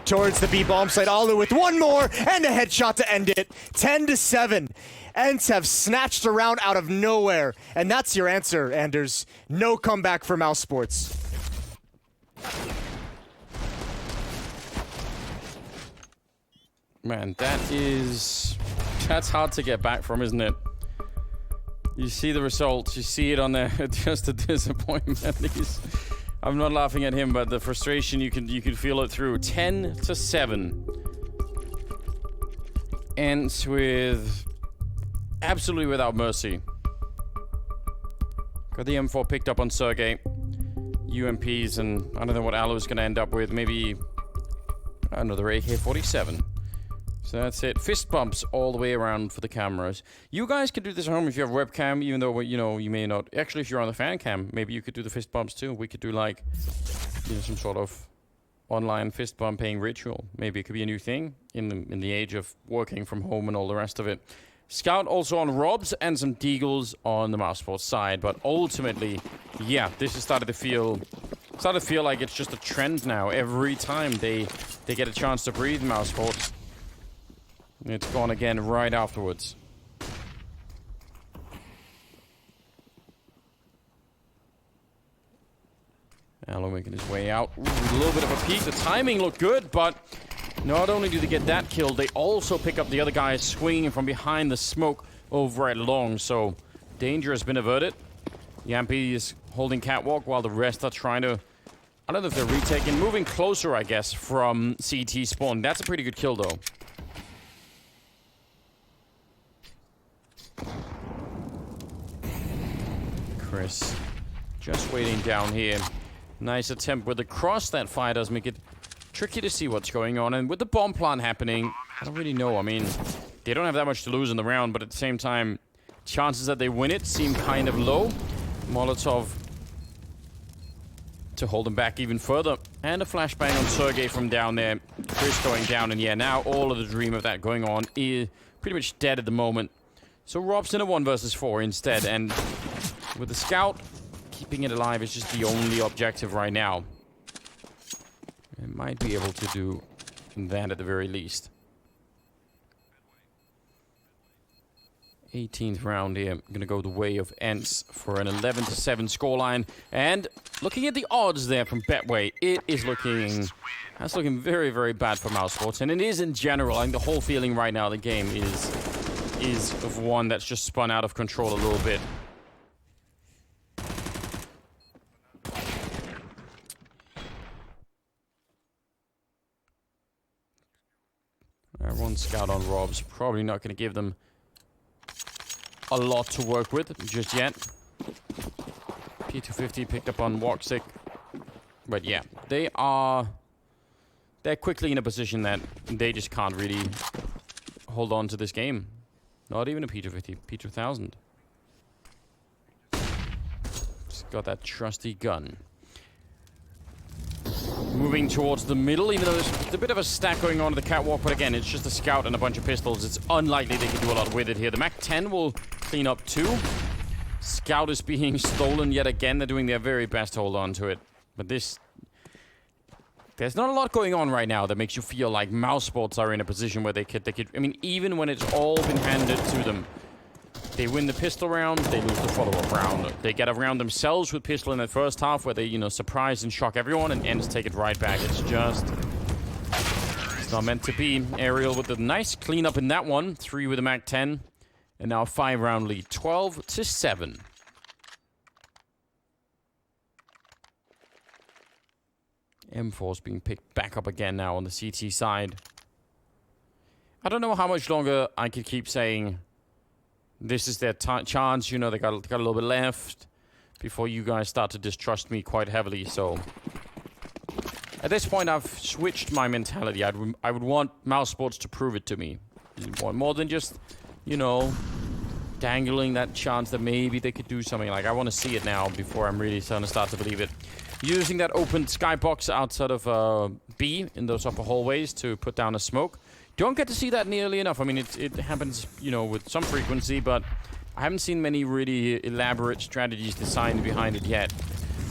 towards the B bomb site. Alu with one more and a headshot to end it. 10-7. ENCE have snatched a round out of nowhere, and that's your answer, Anders. No comeback for Mousesports. Man, that's hard to get back from, isn't it? You see the results, you see it on there. Just a disappointment. I'm not laughing at him, but the frustration, you can feel it through. 10-7. ENCE with absolutely without mercy. Got the M4 picked up on Sergey. UMPs, and I don't know what Alu's going to end up with. Maybe another AK-47. So that's it. Fist bumps all the way around for the cameras. You guys can do this at home if you have webcam, even though, you know, you may not. Actually, if you're on the fan cam, maybe you could do the fist bumps too. We could do, like, you know, some sort of online fist bumping ritual. Maybe it could be a new thing in the age of working from home and all the rest of it. Scout also on Robs and some Deagles on the Mousesports side. But ultimately, yeah, this has started to feel like it's just a trend now. Every time they get a chance to breathe, Mousesports, it's gone again right afterwards. Alu making his way out. Ooh, a little bit of a peek. The timing looked good, but not only do they get that kill, they also pick up the other guy swinging from behind the smoke over at long. So danger has been averted. Yampy is holding catwalk while the rest are trying to, I don't know if they're retaking, moving closer, I guess, from CT spawn. That's a pretty good kill, though. Chris just waiting down here. Nice attempt with the cross. That fire does make it tricky to see what's going on. And with the bomb plant happening, I don't really know. I mean, they don't have that much to lose in the round, but at the same time, chances that they win it seem kind of low. Molotov to hold them back even further. And a flashbang on Sergey from down there. Chris going down, and yeah, now all of the dream of that going on is pretty much dead at the moment. So Rob's in a 1 versus 4 instead, and with the scout, keeping it alive is just the only objective right now. It might be able to do that at the very least. 18th round here, gonna go the way of ENCE for an 11-7 scoreline. And looking at the odds there from Betway, that's looking very, very bad for Mousesports. And it is in general. I think the whole feeling right now, the game is of one that's just spun out of control a little bit. One scout on Robs, probably not going to give them a lot to work with just yet. P250 picked up on Woxic. But yeah, they're quickly in a position that they just can't really hold on to this game. Not even a P250, P2000. Just got that trusty gun. Moving towards the middle, even though there's a bit of a stack going on at the catwalk, but again, it's just a scout and a bunch of pistols. It's unlikely they can do a lot with it here. The MAC-10 will clean up too. Scout is being stolen yet again. They're doing their very best to hold on to it. But there's not a lot going on right now that makes you feel like Mousesports are in a position where they could, I mean, even when it's all been handed to them, they win the pistol round, they lose the follow-up round. They get around themselves with pistol in that first half where they, you know, surprise and shock everyone, and ENCE take it right back. It's not meant to be. Aerial with a nice cleanup in that one. 3 with the MAC-10. And now a 5-round lead. 12-7. M4's being picked back up again now on the CT side. I don't know how much longer I could keep saying this is their chance. You know, they got a little bit left before you guys start to distrust me quite heavily. So at this point, I've switched my mentality. I would want Mousesports to prove it to me. want more than just, you know, dangling that chance that maybe they could do something. Like, I want to see it now before I'm really starting to start to believe it. Using that open skybox outside of B in those upper hallways to put down a smoke. Don't get to see that nearly enough. I mean, it happens, you know, with some frequency, but I haven't seen many really elaborate strategies designed behind it yet.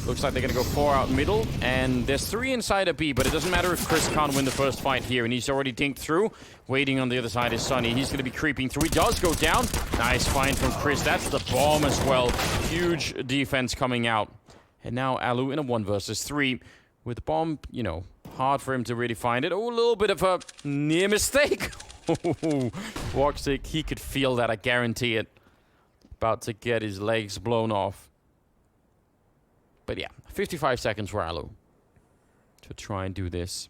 Looks like they're going to go 4 out middle, and there's 3 inside of B, but it doesn't matter if Chris can't win the first fight here, and he's already dinked through. Waiting on the other side is Sonny. He's going to be creeping through. He does go down. Nice find from Chris. That's the bomb as well. Huge defense coming out. And now Alu in a 1 versus 3. With the bomb, you know, hard for him to really find it. Oh, a little bit of a near mistake. Woxic, he could feel that, I guarantee it. About to get his legs blown off. But yeah, 55 seconds for Alu to try and do this.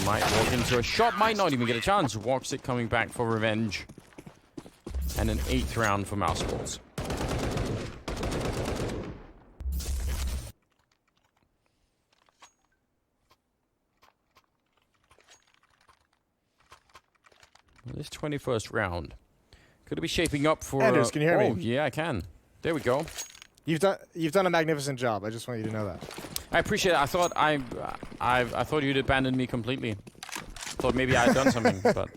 Might walk into a shot, might not even get a chance. Woxic coming back for revenge. And an 8th round for Mousesports. Well, this 21st round could it be shaping up for? Anders, can you hear me? Oh, yeah, I can. There we go. You've done a magnificent job. I just want you to know that. I appreciate it. I thought I thought you'd abandoned me completely. Thought maybe I had done something, but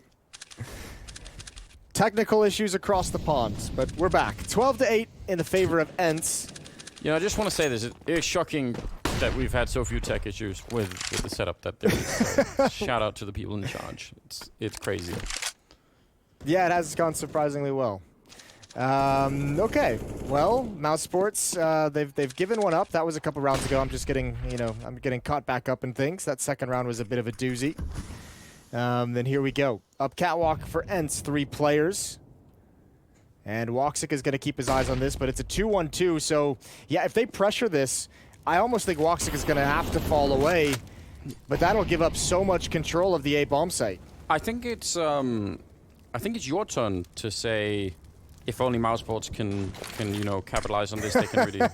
Technical issues across the pond, but we're back. 12-8 in the favor of ENCE. you know, I just want to say this: it is shocking that we've had so few tech issues with the setup that there is. So shout out to the people in charge. It's crazy. Yeah, it has gone surprisingly well. Okay, well, Mousesports, they've given one up. That was a couple rounds ago. I'm just getting, you know, I'm getting caught back up in things. That second round was a bit of a doozy. Then here we go. Up catwalk for ENCE, 3 players. And Woxic is going to keep his eyes on this, but it's a 2-1-2. So, yeah, if they pressure this, I almost think Woxic is going to have to fall away. But that'll give up so much control of the A bomb site. I think it's your turn to say, if only Mousesports can you know, capitalize on this, they can really.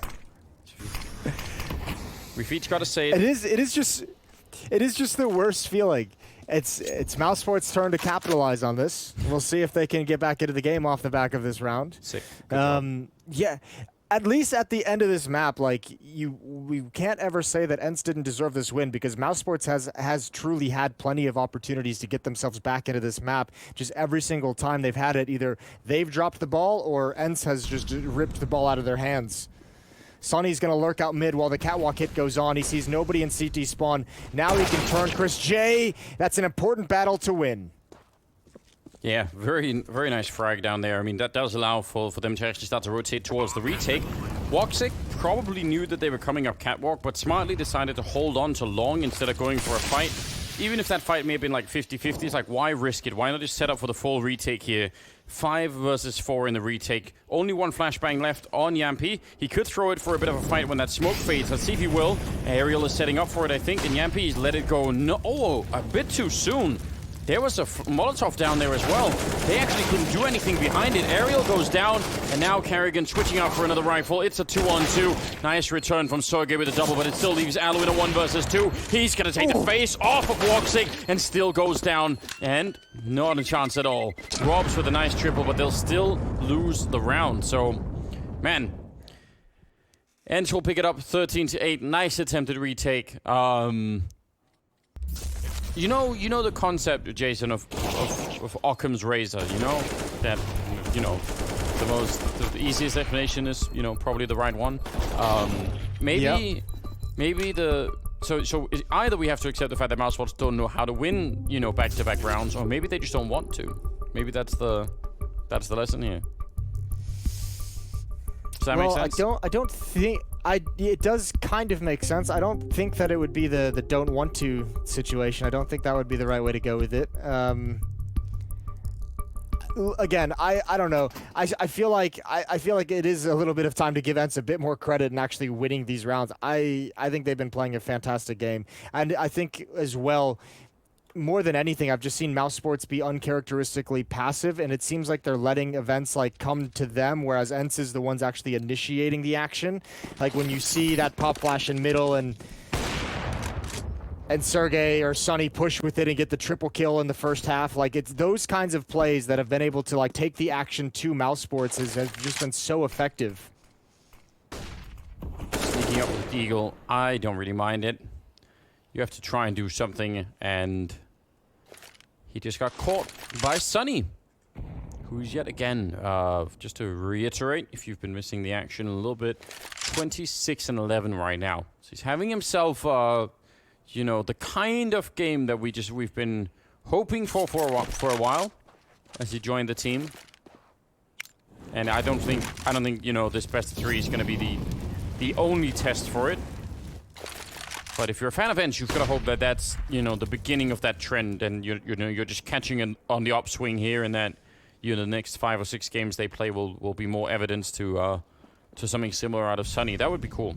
We've each got to say it. It is just the worst feeling. It's Mousesports' turn to capitalize on this. We'll see if they can get back into the game off the back of this round. Sick. Yeah. At least at the end of this map, like we can't ever say that ENCE didn't deserve this win because Mousesports has truly had plenty of opportunities to get themselves back into this map. Just every single time they've had it, either they've dropped the ball or ENCE has just ripped the ball out of their hands. Sonny's going to lurk out mid while the catwalk hit goes on. He sees nobody in CT spawn. Now he can turn Chris J. That's an important battle to win. Yeah, very, very nice frag down there. I mean, that does allow for them to actually start to rotate towards the retake. Woxic probably knew that they were coming up catwalk, but smartly decided to hold on to long instead of going for a fight. Even if that fight may have been like 50-50, it's like, why risk it? Why not just set up for the full retake here? 5 versus 4 in the retake. Only 1 flashbang left on Yampi. He could throw it for a bit of a fight when that smoke fades. Let's see if he will. Aerial is setting up for it, I think, and Yampi's let it go. No, oh, a bit too soon. There was a Molotov down there as well. They actually couldn't do anything behind it. Aerial goes down, and now Carrigan switching out for another rifle. It's a 2-on-2. Nice return from Sergey with a double, but it still leaves Alu in a 1 versus 2. He's going to take the face off of Woxic and still goes down, and not a chance at all. Robs with a nice triple, but they'll still lose the round. So, man, ENCE will pick it up 13-8. Nice attempted retake. You know the concept, Jason, of Occam's razor. You know that, you know, the easiest explanation is, you know, probably the right one. Maybe so either we have to accept the fact that Mousesports don't know how to win, you know, back-to-back rounds, or maybe they just don't want to. Maybe that's the lesson here. Does that make sense? I don't think it does kind of make sense. I don't think that it would be the don't want to situation. I don't think that would be the right way to go with it. Again, I don't know. I feel like it is a little bit of time to give ENCE a bit more credit in actually winning these rounds. I think they've been playing a fantastic game, and I think as well, more than anything, I've just seen Mousesports be uncharacteristically passive, and it seems like they're letting events like come to them, whereas ENCE is the ones actually initiating the action. Like when you see that pop flash in middle, and and Sergey or Sunny push with it and get the triple kill in the first half. Like, it's those kinds of plays that have been able to, like, take the action to Mousesports has just been so effective. Sneaking up with Eagle, I don't really mind it. You have to try and do something, and he just got caught by Sunny, who's yet again, just to reiterate, if you've been missing the action a little bit, 26-11 right now. So he's having himself, you know, the kind of game that we've been hoping for a while, as he joined the team. And I don't think you know, this best of 3 is going to be the only test for it. But if you're a fan of ENCE, you've got to hope that that's, you know, the beginning of that trend, and you're just catching on the upswing here, and that, you know, the next 5 or 6 games they play will be more evidence to something similar out of Sunny. That would be cool.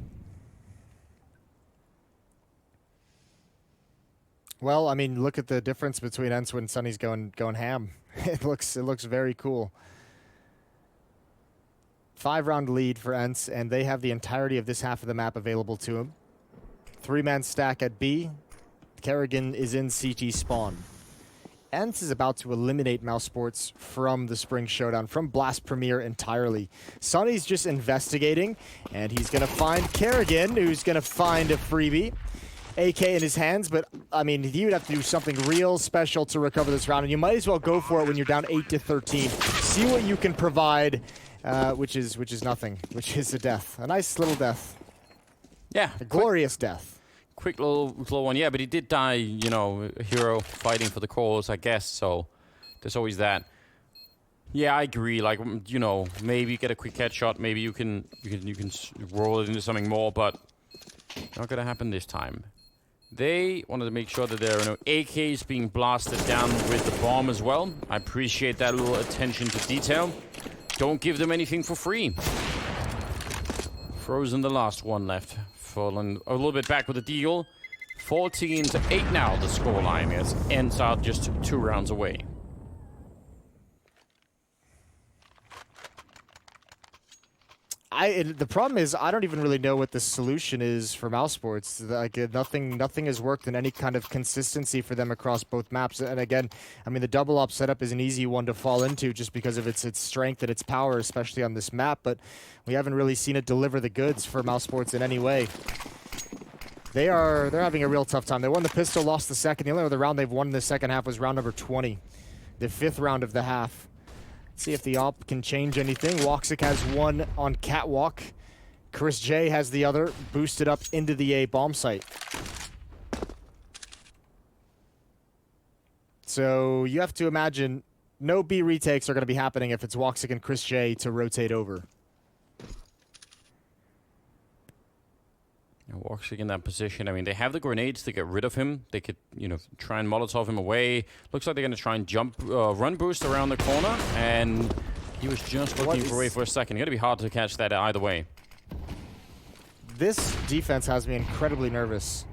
Well, I mean, look at the difference between ENCE when Sunny's going ham. It looks very cool. 5-round lead for ENCE, and they have the entirety of this half of the map available to them. 3-man stack at B. Kerrigan is in CT spawn. ENCE is about to eliminate Mousesports from the Spring Showdown, from Blast Premier entirely. Sunny's just investigating, and he's going to find Kerrigan, who's going to find a freebie. AK in his hands, but, I mean, he would have to do something real special to recover this round, and you might as well go for it when you're down 8-13. See what you can provide, which is nothing, which is a death. A nice little death. Yeah. A glorious death. Quick little one, yeah, but he did die, you know, a hero fighting for the cause, I guess, so there's always that. Yeah, I agree, like, you know, maybe get a quick headshot, maybe you can roll it into something more, but not gonna happen this time. They wanted to make sure that there are no AKs being blasted down with the bomb as well. I appreciate that little attention to detail. Don't give them anything for free. Frozen, the last one left. Fallen a little bit back with the deal. 14-8 now, the scoreline, as ENCE out just 2 rounds away. The problem is I don't even really know what the solution is for Mousesports. Like, nothing has worked in any kind of consistency for them across both maps. And again, I mean, the double op setup is an easy one to fall into just because of its strength and its power, especially on this map. But we haven't really seen it deliver the goods for Mousesports in any way. They're having a real tough time. They won the pistol, lost the second. The only other round they've won in the second half was round number 20, the 5th round of the half. See if the op can change anything. Woxic has one on Catwalk. Chris J has the other, boosted up into the A bomb site. So you have to imagine no B retakes are going to be happening if it's Woxic and Chris J to rotate over. Woxic in that position. I mean, they have the grenades to get rid of him. They could, you know, try and Molotov him away. Looks like they're going to try and run boost around the corner. And he was just looking for a way for a second. It's going to be hard to catch that either way. This defense has me incredibly nervous.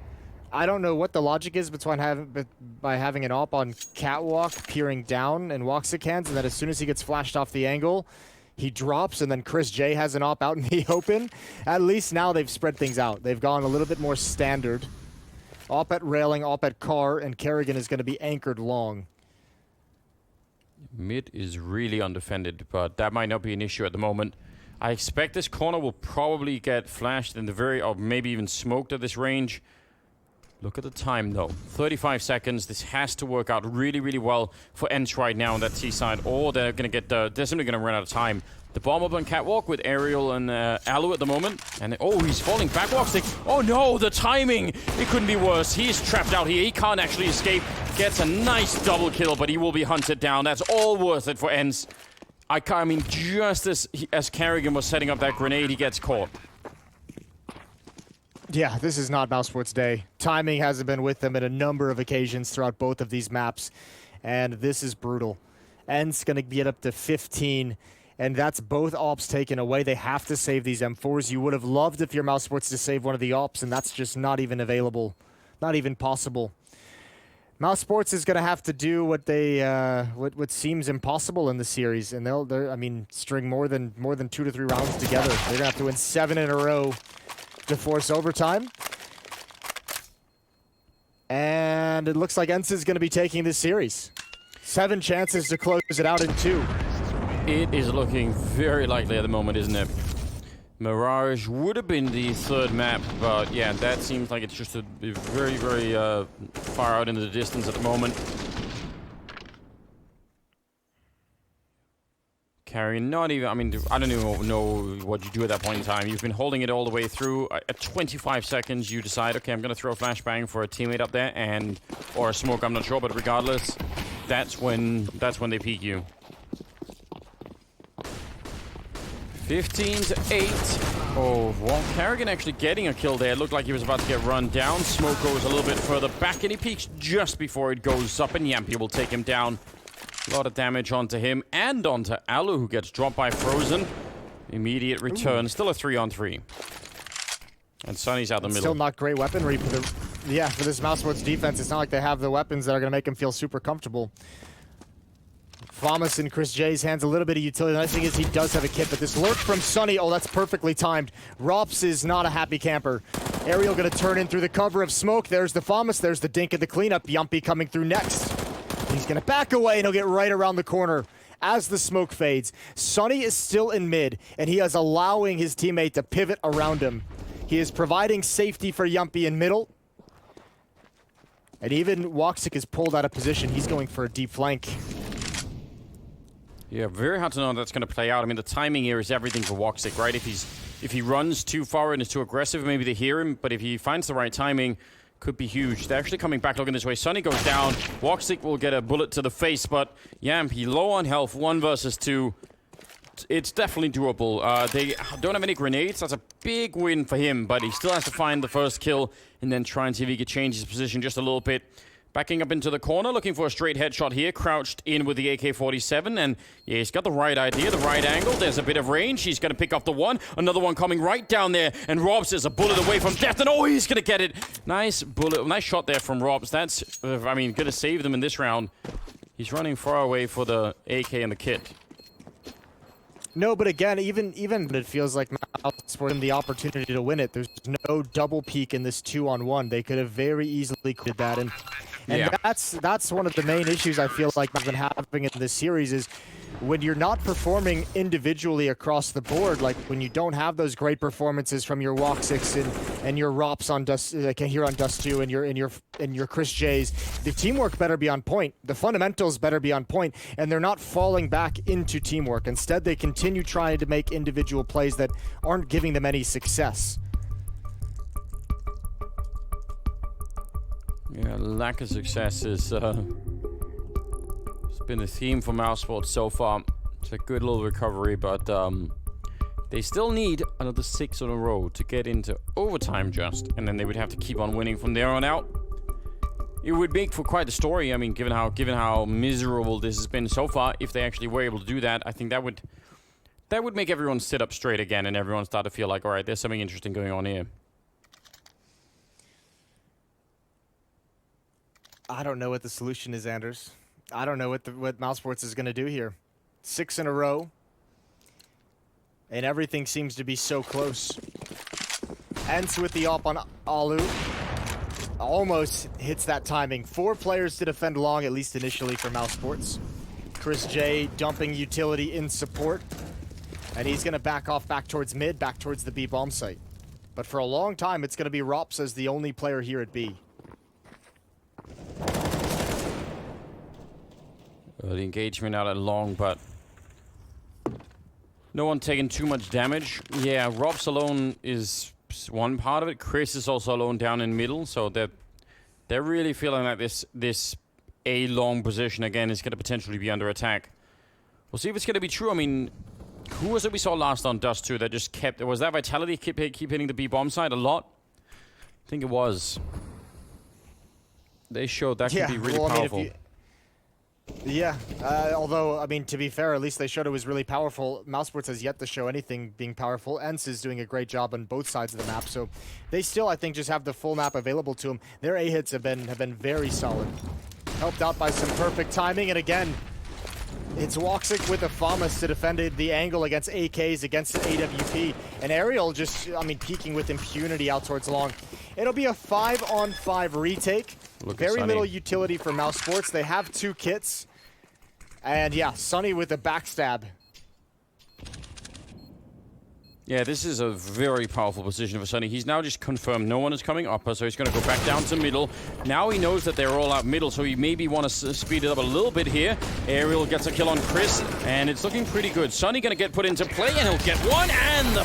I don't know what the logic is by having an op on Catwalk peering down and Woxic hands, and then as soon as he gets flashed off the angle, he drops, and then Chris J has an op out in the open. At least now they've spread things out. They've gone a little bit more standard. Op at railing, op at car, and Kerrigan is going to be anchored long. Mid is really undefended, but that might not be an issue at the moment. I expect this corner will probably get flashed in the or maybe even smoked at this range. Look at the time, though. 35 seconds. This has to work out really, really well for ENCE right now on that T side, or they're going to get they're simply going to run out of time. The bomb up on Catwalk with Ariel and Alu at the moment. And oh, he's falling backwards. Oh no, the timing! It couldn't be worse. He's trapped out here. He can't actually escape. Gets a nice double kill, but he will be hunted down. That's all worth it for ENCE. I mean, just as Kerrigan was setting up that grenade, he gets caught. Yeah, this is not Mousesports' day. Timing hasn't been with them at a number of occasions throughout both of these maps, and this is brutal. ENCE going to get up to 15, and that's both ops taken away. They have to save these M4s. You would have loved if you're Mousesports to save one of the ops, and that's just not even available, not even possible. Mousesports is going to have to do what they what seems impossible in the series, and they'll I mean, string more than 2 to 3 rounds together. They're going to have to win 7 in a row to force overtime. And it looks like ENCE is going to be taking this series. 7 chances to close it out in 2. It is looking very likely at the moment, isn't it? Mirage would have been the 3rd map, but yeah, that seems like it's just a very, very far out into the distance at the moment. Carrying not even, I mean, I don't even know what you do at that point in time. You've been holding it all the way through. At 25 seconds, you decide, okay, I'm going to throw a flashbang for a teammate up there, and or a smoke, I'm not sure, but regardless, that's when they peek you. 15-8. Oh, well, Carrigan actually getting a kill there. It looked like he was about to get run down. Smoke goes a little bit further back, and he peeks just before it goes up, and Yampy will take him down. A lot of damage onto him and onto Alu, who gets dropped by Frozen. Immediate return. Ooh. Still a 3-on-3. And Sunny's out the middle. Still not great weaponry for the... Yeah, for this Mousesports defense. It's not like they have the weapons that are going to make him feel super comfortable. Thomas in Chris J's hands a little bit of utility. The nice thing is he does have a kit, but this lurk from Sunny, oh, that's perfectly timed. Rops is not a happy camper. Ariel going to turn in through the cover of smoke. There's the Thomas. There's the dink of the cleanup. Yumpy coming through next. He's going to back away, and he'll get right around the corner as the smoke fades. Sunny is still in mid, and he is allowing his teammate to pivot around him. He is providing safety for Yumpy in middle. And even Woxic is pulled out of position. He's going for a deep flank. Yeah, very hard to know how that's going to play out. I mean, the timing here is everything for Woxic, right? If he runs too far and is too aggressive, maybe they hear him. But if he finds the right timing, could be huge. They're actually coming back looking this way. Sunny goes down. Woxic will get a bullet to the face, but Yampy low on health, 1 versus 2. It's definitely doable. They don't have any grenades. That's a big win for him, but he still has to find the first kill and then try and see if he can change his position just a little bit. Backing up into the corner, looking for a straight headshot here. Crouched in with the AK-47, and yeah, he's got the right idea, the right angle. There's a bit of range. He's going to pick off the one. Another one coming right down there, and Robs is a bullet away from death, and oh, he's going to get it. Nice bullet, nice shot there from Robs. That's, I mean, going to save them in this round. He's running far away for the AK and the kit. No, but again, even it feels like Mousesports had the opportunity to win it. There's no double peek in this 2-on-1. They could have very easily did that, and yeah, that's one of the main issues I feel like I've been having in this series is when you're not performing individually across the board, like when you don't have those great performances from your Woxics and your Rops on Dust, like here on Dust2 and your Chris J's, the teamwork better be on point. The fundamentals better be on point, and they're not falling back into teamwork. Instead, they continue trying to make individual plays that aren't giving them any success. Yeah, lack of success is it's been the theme for Mousesports so far. It's a good little recovery, but they still need another 6 in a row to get into overtime just, and then they would have to keep on winning from there on out. It would make for quite a story. I mean, given how miserable this has been so far, if they actually were able to do that, I think that would make everyone sit up straight again, and everyone start to feel like, all right, there's something interesting going on here. I don't know what the solution is, Anders. I don't know what Mousesports is going to do here. 6 in a row. And everything seems to be so close. ENCE with the op on Alu. Almost hits that timing. 4 players to defend long, at least initially for Mousesports. Chris J dumping utility in support. And he's going to back off back towards mid, back towards the B bomb site. But for a long time, it's going to be Rops as the only player here at B. The engagement out at long, but no one taking too much damage. Yeah, Robs alone is one part of it. Chris is also alone down in middle, so they're really feeling like this A long position again is going to potentially be under attack. We'll see if it's going to be true. I mean, who was it we saw last on Dust2 that just kept... Was that Vitality keep hitting the B bomb side a lot? I think it was. They showed that could be really powerful. Yeah, although, I mean, to be fair, at least they showed it was really powerful. Mousesports has yet to show anything being powerful. ENCE is doing a great job on both sides of the map, so they still, I think, just have the full map available to them. Their A-hits have been very solid. Helped out by some perfect timing, and again, it's Woxic with a Famas to defend the angle against AKs, against the AWP, and Ariel just, I mean, peeking with impunity out towards long. It'll be a 5-on-5 retake. Look at Very Sunny. little utility for Mousesports. They have 2 kits. And yeah, Sunny with a backstab. Yeah, this is a very powerful position for Sunny. He's now just confirmed no one is coming up, so he's going to go back down to middle. Now he knows that they're all out middle, so he maybe want to speed it up a little bit here. Aerial gets a kill on Chris, and it's looking pretty good. Sunny going to get put into play, and he'll get one, and the